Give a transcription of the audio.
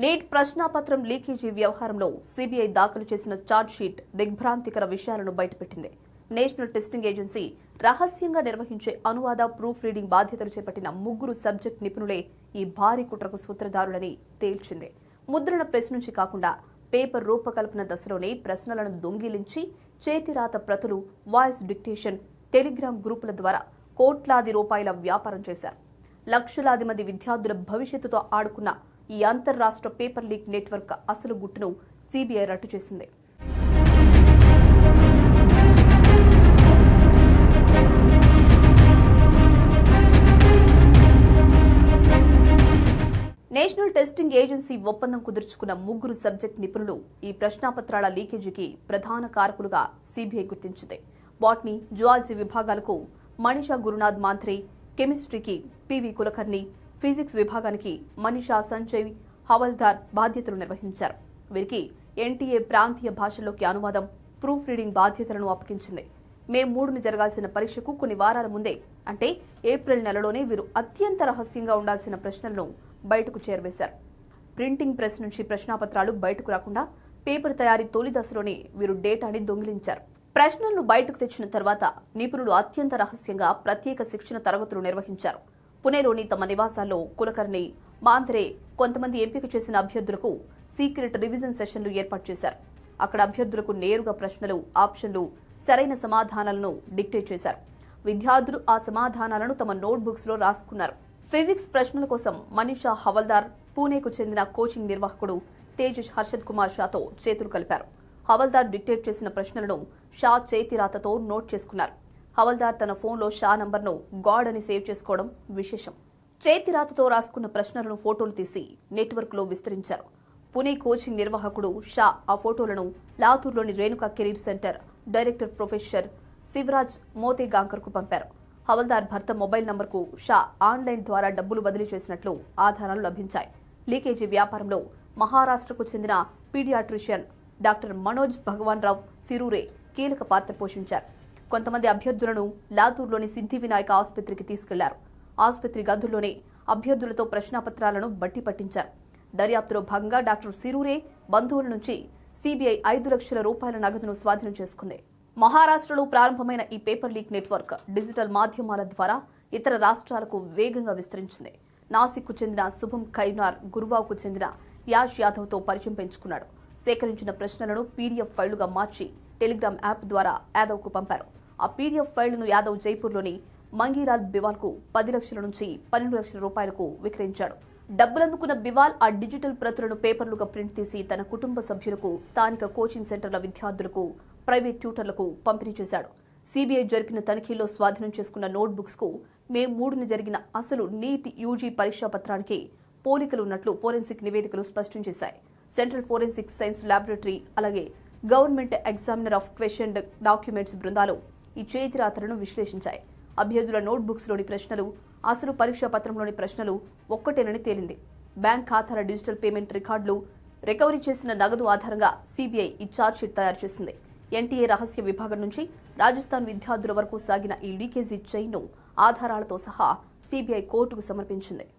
Neat ప్రశ్నాపత్రం leakage వ్యవహారంలో CBI దాఖలు చేసిన ఛార్జ్షీట్ దిగ్భ్రాంతికర విషయాలను బయటపెట్టింది. నేషనల్ టెస్టింగ్ ఏజెన్సీ రహస్యంగా నిర్వహించే అనువాద ప్రూఫ్ రీడింగ్ బాధ్యతలు చేపట్టిన 3 సబ్జెక్ట్ నిపుణులే ఈ భారీ కుట్రకు సూత్రధారులని తేల్చింది. ముద్రణ ప్రెస్ నుంచి కాకుండా పేపర్ రూపకల్పన దశలోనే ప్రశ్నలను దొంగిలించి చేతిరాత ప్రతులు, వాయిస్ డిక్టేషన్, టెలిగ్రామ్ గ్రూపుల ద్వారా కోట్లాది రూపాయల వ్యాపారం చేశారు. లక్షలాది మంది విద్యార్థుల భవిష్యత్తుతో ఆడుకున్న ఈ అంతర్రాష్ట్ర పేపర్ లీక్ నెట్వర్క్ అసలు గుట్టును సీబీఐ రట్టు చేసింది. నేషనల్ టెస్టింగ్ ఏజెన్సీ ఒప్పందం కుదుర్చుకున్న 3 సబ్జెక్ట్ నిపుణులు ఈ ప్రశ్నాపత్రాల లీకేజీకి ప్రధాన కారకులుగా సీబీఐ గుర్తించింది. బాటనీ, జువాలజీ విభాగాలకు మనీషా గురునాథ్ మాంత్రే, కెమిస్ట్రీకి పివి కులకర్ణి, ఫిజిక్స్ విభాగానికి మనీషా సంజయ్ హవల్దార్ బాధ్యతలు నిర్వహించారు. వీరికి ఎన్టీఏ ప్రాంతీయ భాషల్లోకి అనువాదం, ప్రూఫ్ రీడింగ్ బాధ్యతలను అప్పగించింది. మే 3న జరగాల్సిన పరీక్షకు కొన్ని వారాల ముందే అంటే ఏప్రిల్ నెలలోనే వీరు అత్యంత రహస్యంగా ఉండాల్సిన ప్రశ్నలను బయటకు చేరవేశారు. ప్రింటింగ్ ప్రెస్ నుంచి ప్రశ్నాపత్రాలు బయటకు రాకుండా పేపర్ తయారీ తొలి దశలోనే వీరు డేటాని దొంగిలించారు. ప్రశ్నలను బయటకు తెచ్చిన తర్వాత నిపుణులు అత్యంత రహస్యంగా ప్రత్యేక శిక్షణ తరగతులు నిర్వహించారు. పుణేలోని తమ నివాసాల్లో కులకర్ణి, మాంత్రే కొంతమంది ఎంపిక చేసిన అభ్యర్థులకు సీక్రెట్ రివిజన్ సెషన్లు ఏర్పాటు చేశారు. అక్కడ అభ్యర్థులకు నేరుగా ప్రశ్నలు, ఆప్షన్లు, సరైన సమాధానాలను డిక్టేట్ చేశారు. విద్యార్థులు ఆ సమాధానాలను తమ నోట్బుక్స్ లో రాసుకున్నారు. ఫిజిక్స్ ప్రశ్నల కోసం మనీషా హవల్దార్ పూణేకు చెందిన కోచింగ్ నిర్వాహకుడు తేజస్ హర్షద్ కుమార్ షాతో చేతులు కలిపారు. హవల్దార్ డిక్టేట్ చేసిన ప్రశ్నలను షా చేతిరాతతో నోట్ చేసుకున్నారు. హవల్దార్ తన ఫోన్లో షా నంబర్ను గాడ్ అని సేవ్ చేసుకోవడం విశేషం. చేతిరాతతో రాసుకున్న ప్రశ్నలను ఫోటోలు తీసి నెట్వర్క్లో విస్తరించారు. పుణే కోచింగ్ నిర్వాహకుడు షా ఆ ఫోటోలను లాతూర్లోని Renuka career centre director professor Shivraj మోతేగాంకర్కు పంపారు. హవల్దార్ భర్త మొబైల్ నంబర్కు షా ఆన్లైన్ ద్వారా డబ్బులు బదిలీ చేసినట్లు ఆధారాలు లభించాయి. లీకేజీ వ్యాపారంలో మహారాష్ట్రకు చెందిన పీడియాట్రిషియన్ డాక్టర్ మనోజ్ భగవాన్ రావు సిరూరే కీలక పాత్ర పోషించారు. కొంతమంది అభ్యర్థులను లాతూర్లోని సిద్ధి వినాయక ఆసుపత్రికి తీసుకెళ్లారు. ఆసుపత్రి గదుల్లోనే అభ్యర్థులతో ప్రశ్నాపత్రాలను బట్టి పట్టించారు. దర్యాప్తులో భాగంగా డాక్టర్ సిరూరే బంధువుల నుంచి సీబీఐ 5 లక్షల రూపాయల నగదును స్వాధీనం చేసుకుంది. మహారాష్ట్రలో ప్రారంభమైన ఈ పేపర్ లీక్ నెట్వర్క్ డిజిటల్ మాధ్యమాల ద్వారా ఇతర రాష్ట్రాలకు వేగంగా విస్తరించింది. నాసిక్కు చెందిన శుభం ఖైనార్ గురువాకు చెందిన యాష్ యాదవ్తో పరిచయం పెంచుకున్నాడు. సేకరించిన ప్రశ్నలను పీడీఎఫ్ ఫైళ్లుగా మార్చి టెలిగ్రామ్ యాప్ ద్వారా యాదవ్కు పంపారు. ఆ పీడీఎఫ్ ఫైళ్లను యాదవ్ జైపూర్లోని మంగీలాల్ బివాల్కు 10 లక్షల నుంచి 12 లక్షల రూపాయలకు విక్రయించాడు. డబ్బులందుకున్న బివాల్ ఆ డిజిటల్ ప్రతులను పేపర్లుగా ప్రింట్ తీసి తన కుటుంబ సభ్యులకు, స్థానిక కోచింగ్ సెంటర్ల విద్యార్థులకు, ప్రైవేట్ ట్యూటర్లకు పంపిణీ చేశాడు. సీబీఐ జరిపిన తనిఖీల్లో స్వాధీనం చేసుకున్న నోట్బుక్స్ కు మే 3న జరిగిన అసలు నీట్ యూజీ పరీక్షా పత్రానికి పోలికలు ఉన్నట్లు ఫోరెన్సిక్ నివేదికలు స్పష్టం చేశాయి. సెంట్రల్ ఫోరెన్సిక్ సైన్స్ ల్యాబొరేటరీ అలాగే government examiner of question documents బృందాలు ఈ చేతిరాతలను విశ్లేషించాయి. అభ్యర్థుల నోట్బుక్స్లోని ప్రశ్నలు, అసలు పరీక్షా పత్రంలోని ప్రశ్నలు ఒక్కటేనని తేలింది. బ్యాంక్ ఖాతాల డిజిటల్ పేమెంట్ రికార్డులు, రికవరీ చేసిన నగదు ఆధారంగా సీబీఐ ఈ ఛార్జ్షీట్ తయారు చేసింది. ఎన్టీఏ రహస్య విభాగం నుంచి రాజస్థాన్ విద్యార్థుల వరకు సాగిన ఈ లీకేజీ చైన్ను ఆధారాలతో సహా సీబీఐ కోర్టుకు సమర్పించింది.